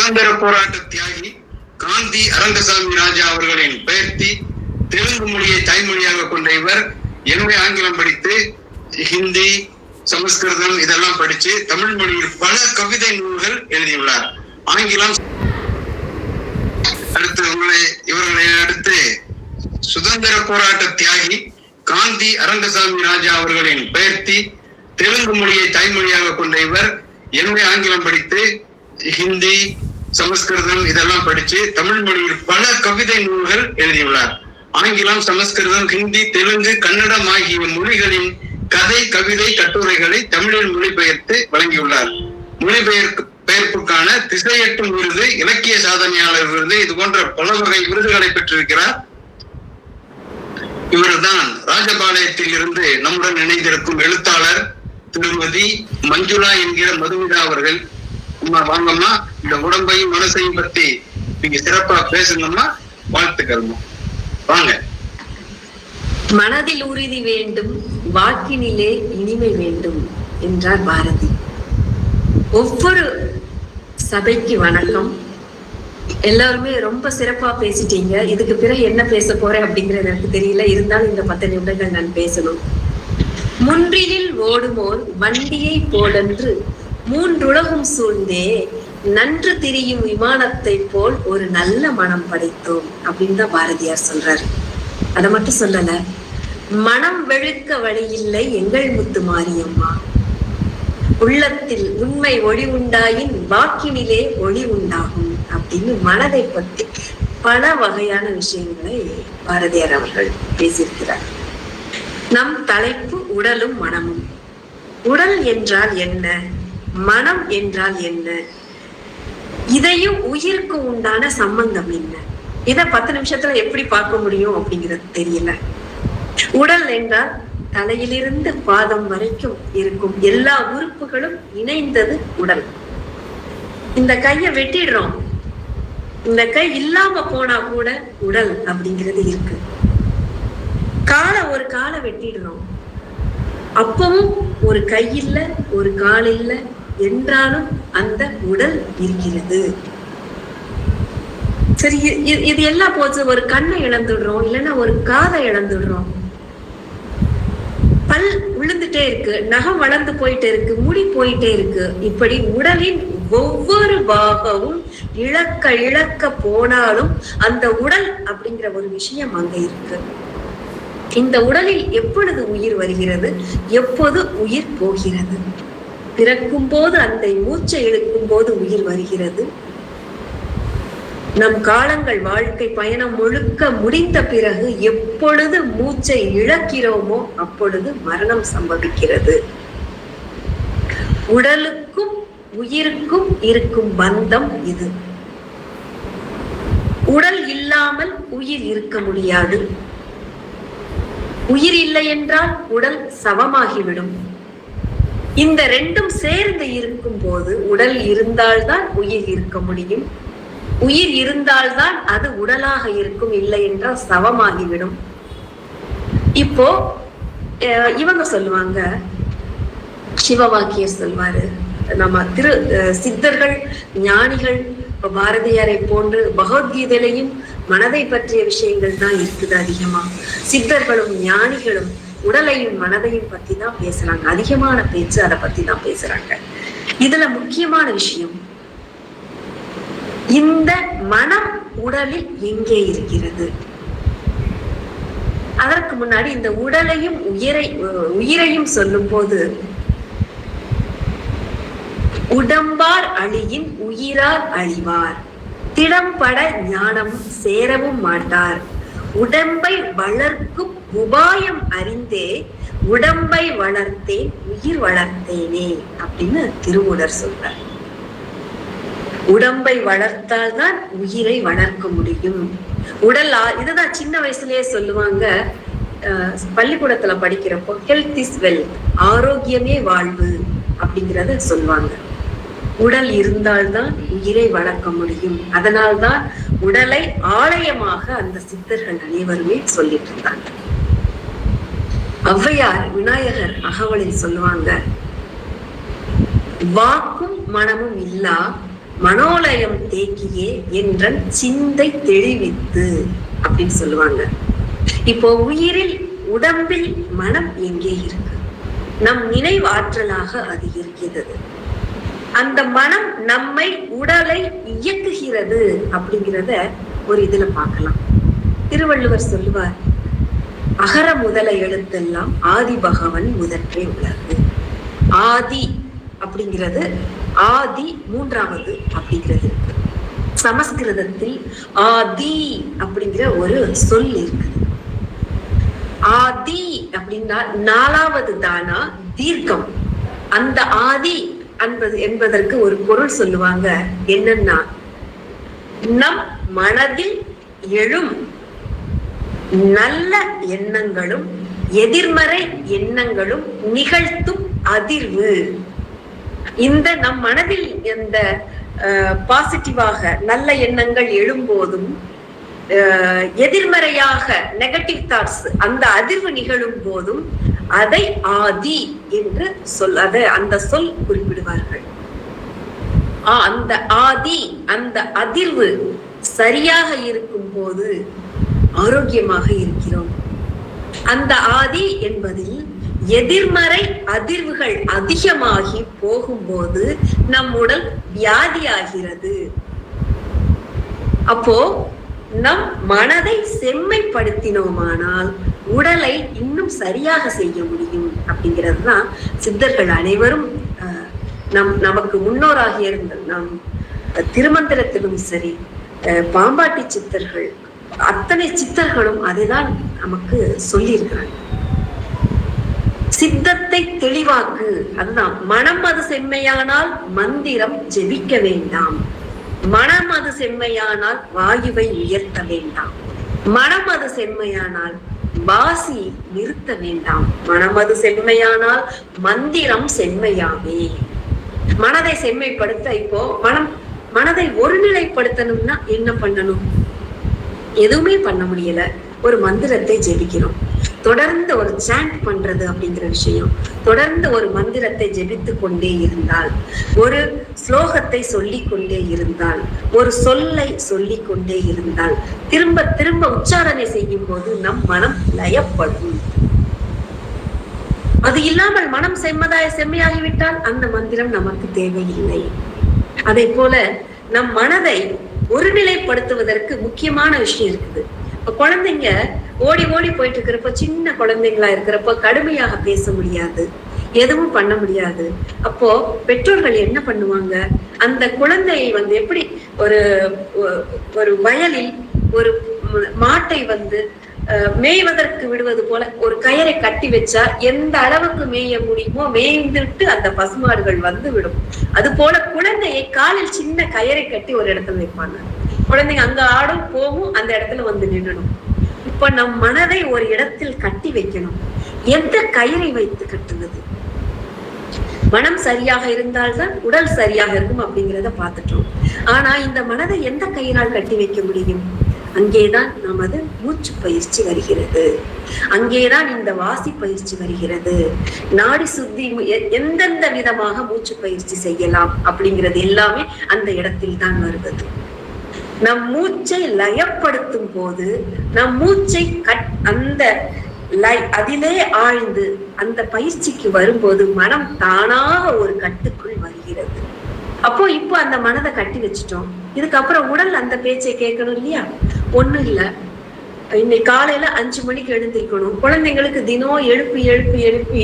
சுதந்திர போராட்ட தியாகி காந்தி அரங்கசாமி ராஜா அவர்களின் பெயர்த்தி தெலுங்கு மொழியை தாய்மொழியாக கொண்ட இவர் எம்ஏ ஆங்கிலம் படித்து ஹிந்தி, சமஸ்கிருதம் இதெல்லாம் படிச்சு தமிழ் மொழியில் பல கவிதை நூல்கள் எழுதியுள்ளார். ஆங்கிலம் இவர்களை அடுத்து சுதந்திர போராட்ட தியாகி காந்தி அரங்கசாமி ராஜா அவர்களின் பெயர்த்தி தெலுங்கு மொழியை தாய்மொழியாக கொண்ட இவர் எம்ஏ ஆங்கிலம் படித்து ஹிந்தி, சமஸ்கிருதம் இதெல்லாம் படிச்சு தமிழ் மொழியில் பல கவிதை நூல்கள் எழுதியுள்ளார். ஆங்கிலம், சமஸ்கிருதம், ஹிந்தி, தெலுங்கு, கன்னடம் ஆகிய மொழிகளின் கதை, கவிதை, கட்டுரைகளை தமிழில் மொழிபெயர்த்து வழங்கியுள்ளார். மொழிபெயர்ப்புக்கான திசையட்டும் விருது, இலக்கிய சாதனையாளர் விருது, இது போன்ற பல வகை விருதுகளை பெற்றிருக்கிறார். இவர்தான் ராஜபாளையத்தில் இருந்து நம்முடன் இணைந்திருக்கும் எழுத்தாளர் திருமதி மஞ்சுளா என்கிற மதுமிதா அவர்கள். வாங்கம்மா, இந்த உடம்பையும் மனசையும் பத்தி நீங்க சிறப்பா பேசுங்கம்மா. வாழ்த்துக்கள்மா, வாங்க. மனதில் உறுதி வேண்டும், வாக்கினிலே இனிமை வேண்டும் என்றார் பாரதி. ஒவ்வொரு சபைக்கு வணக்கம். எல்லாருமே ரொம்ப சிறப்பா பேசிட்டீங்க. இதுக்கு பிறகு என்ன பேச போறேன் அப்படிங்கிறது எனக்கு தெரியல. இருந்தாலும் இந்த 10 நிமிடங்கள் நான் பேசணும். முன்றிலில் ஓடுமோர் வண்டியை போலன்று மூன்றுலகும் சூழ்ந்தே நன்று திரியும் விமானத்தை போல் ஒரு நல்ல மனம் படைத்தோம் அப்படின்னு தான் பாரதியார் சொல்றாரு. அதை மட்டும் சொல்லல, மனம் வெளுக்க வழியில்லை எங்கள் முத்து மாரியம்மா, உள்ளத்தில் உண்மை ஒளி உண்டாயின் வாக்கினிலே ஒளி உண்டாகும் அப்படின்னு மனதை பற்றி பல வகையான விஷயங்களை பாரதியார் அவர்கள் பேசியிருக்கிறார். நம் தலைப்பு உடலும் மனமும். உடல் என்றால் என்ன, மனம் என்றால் என்ன, இதையும் உயிருக்கு உண்டான சம்பந்தம் என்ன, இதை 10 நிமிஷத்துல எப்படி பார்க்க முடியும் அப்படிங்கிறது தெரியல. உடல் என்றால் தலையிலிருந்து பாதம் வரைக்கும் இருக்கும் எல்லா உறுப்புகளும் இணைந்தது உடல். இந்த கையை வெட்டிடுறோம், இந்த கை இல்லாம போனா கூட உடல் அப்படிங்கிறது இருக்கு. ஒரு காலை வெட்டிடுறோம், அப்பவும் ஒரு கை இல்ல, ஒரு கால் இல்ல என்றாலும் அந்த உடல் இருக்கிறது. சரி, இது எல்லாம் போச்சு. ஒரு கண்ணை இழந்துடுறோம், இல்லைன்னா ஒரு காதை இழந்துடுறோம், பல் விழுந்துட்டே இருக்கு, நகம் வளர்ந்து போயிட்டே இருக்கு, முடி போயிட்டே இருக்கு. இப்படி உடலின் ஒவ்வொரு பாகமும் இழக்க போனாலும் அந்த உடல் அப்படிங்கிற ஒரு விஷயம் அங்க இருக்கு. இந்த உடலில் எப்பொழுது உயிர் வருகிறது, எப்போது உயிர் போகிறது? பிறக்கும் போது அந்த மூச்சை இழுக்கும் போது உயிர் வருகிறது. நம் காலங்கள் வாழ்க்கை பயணம் முழுக்க முடிந்த பிறகு எப்பொழுது மூச்சை இழக்கிறோமோ அப்பொழுது மரணம் சம்பவிக்கிறது. உடலுக்கும் உயிருக்கும் இருக்கும் பந்தம் இது. உடல் இல்லாமல் உயிர் இருக்க முடியாது. உயிர் இல்லை என்றால் உடல் சவமாகிவிடும். இந்த ரெண்டும் சேர்ந்து இருக்கும் போது உடல் இருந்தால்தான் உயிர் இருக்க முடியும். உயிர் இருந்தால்தான் அது உடலாக இருக்கும், இல்லை என்றால் சவமாகிவிடும். இப்போ இவங்க சொல்லுவாங்க, சிவவாக்கியர் சொல்வாரு, நம்ம சித்தர்கள், ஞானிகள், பாரதியாரை போன்று பகவத்கீதையிலையும் மனதை பற்றிய விஷயங்கள் தான் இருக்குது அதிகமா. சித்தர்களும் ஞானிகளும் உடலையும் மனதையும் பத்தி தான் பேசுறாங்க. அதிகமான பேச்சு அதை பத்தி தான் பேசுறாங்க. இதுல முக்கியமான விஷயம், இந்த மனம் உடலில் எங்கே இருக்கிறது? அதற்கு முன்னாடி இந்த உடலையும் உயிரையும் சொல்லும் போது, உடம்பார் அழியின் உயிரார் அழிவார், திடம்பட ஞானம் சேரவும் மாட்டார், உடம்பை வளர்க்கும் உபாயம் அறிந்தே உடம்பை வளர்த்தேன் உயிர் வளர்த்தேனே அப்படின்னு திருமூலர் சொல்றார். உடம்பை வளர்த்தால்தான் உயிரை வளர்க்க முடியும். உடல் இதுதான் சின்ன வயசுலயே சொல்லுவாங்க, பள்ளிக்கூடத்துல படிக்கிறப்போ ஹெல்த் இஸ் வெல்த், ஆரோக்கியமே வாழ்வு அப்படிங்கிறத சொல்லுவாங்க. உடல் இருந்தால்தான் உயிரை வளர்க்க முடியும். அதனால்தான் உடலை ஆலயமாக அந்த சித்தர்கள் அனைவருமே சொல்லிட்டு இருந்தாங்க. ஔவையார் விநாயகர் அகவலில் சொல்லுவாங்க, வாக்கும் மனமும் இல்லா மனோலயம் தேக்கியே என்றன் சிந்தை தெளிவித்து அப்படின்னு சொல்லுவாங்க. இப்போ உயிரில் உடம்பில் மனம் எங்கே இருக்கு? நம் நினைவாற்றலாக அது இருக்கிறது. அந்த மனம் நம்மை உடலை இயக்குகிறது அப்படிங்கிறத ஒரு இதுல பார்க்கலாம். திருவள்ளுவர் சொல்லுவார், அகர முதல எழுத்தெல்லாம் ஆதி பகவன் முதற்றே உலகு. ஆதி அப்படிங்கிறது, ஆதி மூன்றாவது அப்படிங்கிறது இருக்கு. சமஸ்கிருதத்தில் ஆதி அப்படிங்கிற ஒரு சொல் இருக்குது. ஆதி அப்படின்னா நாலாவது தானா தீர்க்கம். அந்த ஆதி என்பதற்கு ஒரு பொருள் சொல்லுவாங்க. என்னன்னா, நம் மனதில் எழும் நல்ல எண்ணங்களும் எதிர்மறை எண்ணங்களும் நிகழ்த்தும் அதிர்வு. இந்த நம் மனதில் இந்த பாசிட்டிவாக நல்ல எண்ணங்கள் எழும்போதும் எதிர்மறையாக நெகட்டிவ் தாட்ஸ் அந்த அதிர்வு நிகழும் போதும் அதை ஆதி என்று அந்த சொல் குறிப்பிடுவார்கள். அந்த ஆதி அந்த அதிர்வு சரியாக இருக்கும் போது ஆரோக்கியமாக இருக்கிறோம். அந்த ஆதி என்பதில் எதிர்மறை அதிர்வுகள் அதிகமாகி போகும்போது நம் உடல் வியாதியாகிறது. அப்போ நம் மனதை செம்மைப்படுத்தினோமானால் உடலை இன்னும் சரியாக செய்ய முடியும். அப்படிங்கிறது தான் சித்தர்கள் அனைவரும் நமக்கு முன்னோராக இருந்த நம் திருமந்திரத்திலும் சரி, பாம்பாட்டி சித்தர்கள் அத்தனை சித்தர்களும் அதைதான் நமக்கு சொல்லியிருக்கிறாங்க. சித்தத்தை தெளிவாக்கு. அதுதான் மனம் அது செம்மையானால் மந்திரம் ஜெபிக்க வேண்டாம். மனம் அது செம்மையானால் வாயுவை உயர்த்த வேண்டாம். மனம் அது செம்மையானால் வாசி நிறுத்த வேண்டாம். மனம் அது செம்மையானால் மந்திரம் செம்மையாவே. மனதை செம்மைப்படுத்த இப்போ மனதை ஒருநிலைப்படுத்தணும்னா என்ன பண்ணணும்? எதுவுமே பண்ண முடியல. ஒரு மந்திரத்தை ஜெபிக்கிறோம். தொடர்ந்து ஒரு சாண்ட் பண்றது அப்படிங்கிற விஷயம், தொடர்ந்து ஒரு மந்திரத்தை ஜெபித்து கொண்டே இருந்தால், ஒரு ஸ்லோகத்தை சொல்லிக் கொண்டே இருந்தால், ஒரு சொல்லை சொல்லிக் கொண்டே இருந்தால், திரும்ப திரும்ப உச்சாரணை செய்யும் போது நம் மனம் லயப்படும். அது இல்லாமல் மனம் செம்மையாகிவிட்டால் அந்த மந்திரம் நமக்கு தேவையில்லை. அதே போல நம் மனதை ஒருநிலைப்படுத்துவதற்கு முக்கியமான விஷயம் இருக்குது. குழந்தைங்க ஓடி ஓடி போயிட்டு இருக்கிறப்ப, சின்ன குழந்தைங்களா இருக்கிறப்ப கடுமையாக பேச முடியாது, எதுவும் பண்ண முடியாது. அப்போ பெற்றோர்கள் என்ன பண்ணுவாங்க, அந்த குழந்தையை எப்படி ஒரு வயலில் ஒரு மாட்டை மேய்வதற்கு விடுவது போல ஒரு கயிறை கட்டி வச்சா எந்த அளவுக்கு மேய முடியுமோ மேய்ந்துட்டு அந்த பசுமாடுகள் விடும். அது போல குழந்தையை காலில் சின்ன கயிறை கட்டி ஒரு இடத்துல வைப்பாங்க. குழந்தைங்க அங்க ஆடும் போகும், அந்த இடத்துல நின்னணும். இப்ப நம் மனதை ஒரு இடத்தில் கட்டி வைக்கணும். எந்த கயிறை வைத்து கட்டுவது? மனம் சரியாக இருந்தால்தான் உடல் சரியாக இருக்கும் அப்படிங்கிறத பார்த்துட்டோம். ஆனா இந்த மனதை எந்த கயிறால் கட்டி வைக்க முடியும்? அங்கேதான் நமது மூச்சு பயிற்சி வருகிறது. அங்கேதான் இந்த வாசி பயிற்சி வருகிறது. நாடி சுத்தி எந்தெந்த விதமாக மூச்சு பயிற்சி செய்யலாம் அப்படிங்கிறது எல்லாமே அந்த இடத்தில் தான் வருவது. நம் மூச்சை லயப்படுத்தும் போது, நம் மூச்சை அதிலே ஆழ்ந்து அந்த பயிற்சிக்கு வரும்போது மனம் தானாக ஒரு கட்டுக்குள் வருகிறது. அப்போ இப்போ அந்த மனதை கட்டி வச்சுட்டோம். இதுக்கப்புறம் உடல் அந்த பேச்சை கேட்கணும் இல்லையா? ஒண்ணும் இல்ல, இன்னைக்கு காலையில 5 மணிக்கு எழுந்திருக்கணும். குழந்தைங்களுக்கு தினம் எழுப்பி எழுப்பி எழுப்பி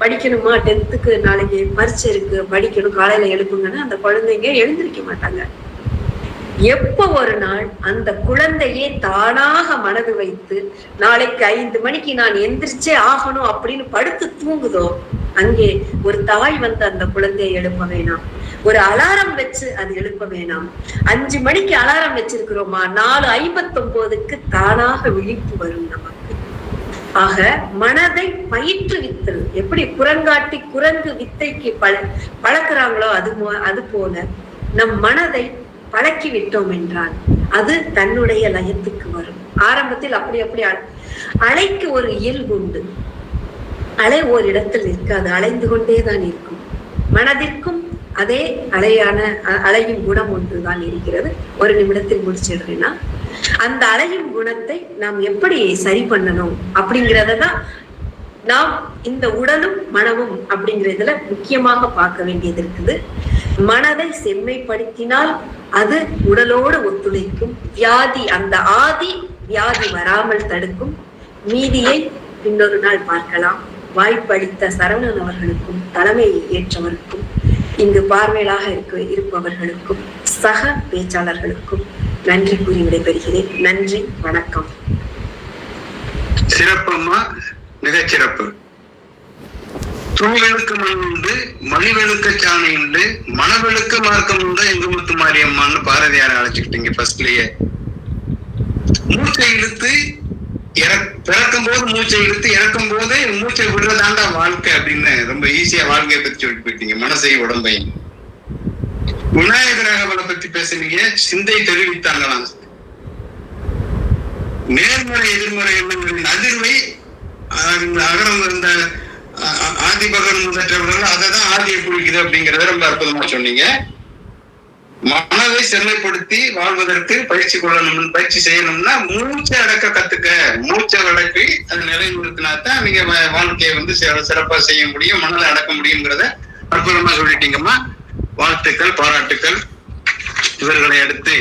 படிக்கணுமா, 10th நாளைக்கு பரீட்சை இருக்கு படிக்கணும், காலையில எழுப்புங்கன்னா அந்த குழந்தைங்க எழுந்திருக்க மாட்டாங்க. எப்ப ஒரு நாள் அந்த குழந்தையே தானாக மனது வைத்து நாளைக்கு 5 மணிக்கு நான் எந்திரிச்சே ஆகணும் அப்படின்னு படுத்து தூங்குதோ, அங்கே ஒரு தாய் அந்த குழந்தையை எழுப்ப வேணாம், ஒரு அலாரம் வச்சு அது எழுப்ப வேணாம். 5 மணிக்கு அலாரம் வச்சிருக்கிறோமா, 4:59க்கு தானாக விழிப்பு வரும் நமக்கு. ஆக மனதை பயிற்றுவித்தல் எப்படி குரங்காட்டி குரங்கு வித்தைக்கு பழக்கிறாங்களோ அது போல நம் மனதை பழக்கி விட்டோம் என்றால் அது தன்னுடைய லயத்துக்கு வரும். ஆரம்பத்தில் அப்படி அலைக்கு ஒரு இயல்பு உண்டு. அலை ஒரு இடத்தில் இருக்காது, அலைந்து கொண்டேதான் இருக்கும். மனதிற்கும் அதே அலையும் குணம் ஒன்றுதான் இருக்கிறது. ஒரு நிமிடத்தில் முடிச்சிடுறேன்னா, அந்த அலையும் குணத்தை நாம் எப்படி சரி பண்ணணும் அப்படிங்கறதான் நாம் இந்த உடலும் மனமும் அப்படிங்கிறதுல முக்கியமாக பார்க்க வேண்டியது இருக்குது. மனதை செம்மைப்படுத்தினால் அது உடலோடு ஒத்துழைக்கும். அந்த வியாதி வராமல் தடுக்கும். மீதியை இன்னொரு நாள் பார்க்கலாம். வாய்ப்பளித்த சரவணன் அவர்களுக்கும் தலைமையை ஏற்றவருக்கும் இங்கு பார்வையாளராக இருப்பவர்களுக்கும் சக பேச்சாளர்களுக்கும் நன்றி கூறி விடைபெறுகிறேன். நன்றி, வணக்கம். சிறப்பம்மா, மிகச்சிறப்பு. தூவெழுக்கு மண் உண்டு, மணிவெழுக்க சாணி உண்டு, மனவெழுக்க மார்க்கம் உண்டு எங்கு முத்து மாரியம்மான்னு பாரதியார் அழைச்சுக்கிட்டீங்க. ஃபர்ஸ்ட்லயே மூச்சை இழுத்து பிறக்கும் போது மூச்சை இழுத்து இறக்கும் போதே மூச்சை விடுறதாண்டா வாழ்க்கை அப்படின்னு ரொம்ப ஈஸியா வாழ்க்கையை பத்தி சொல்லிட்டு போயிட்டீங்க. மனசையும் உடம்பையும். விநாயகர் அவளை பத்தி பேசுனீங்க. சிந்தை தெரிவித்தாங்களாம். நேர்மறை எதிர்மறை எண்ணங்களின் அதிர்வை அகரம் இருந்த ஆதிபகன் முதற்றவர்கள் அதைதான் ஆதியை குறிக்குது அப்படிங்கறத ரொம்ப அற்புதமா சொன்னீங்க. மனதை செம்மைப்படுத்தி வாழ்வதற்கு பயிற்சி செய்யணும்னா மூச்சை அடக்க கத்துக்க. மூச்சை அடக்கி அது நிலைநிறுத்தினாத்தான் நீங்க வாழ்க்கையை சிறப்பா செய்ய முடியும், மனதை அடக்க முடியுங்கிறத அற்புதமா சொல்லிட்டீங்கம்மா. வாழ்த்துக்கள், பாராட்டுக்கள். இவர்களை அடுத்து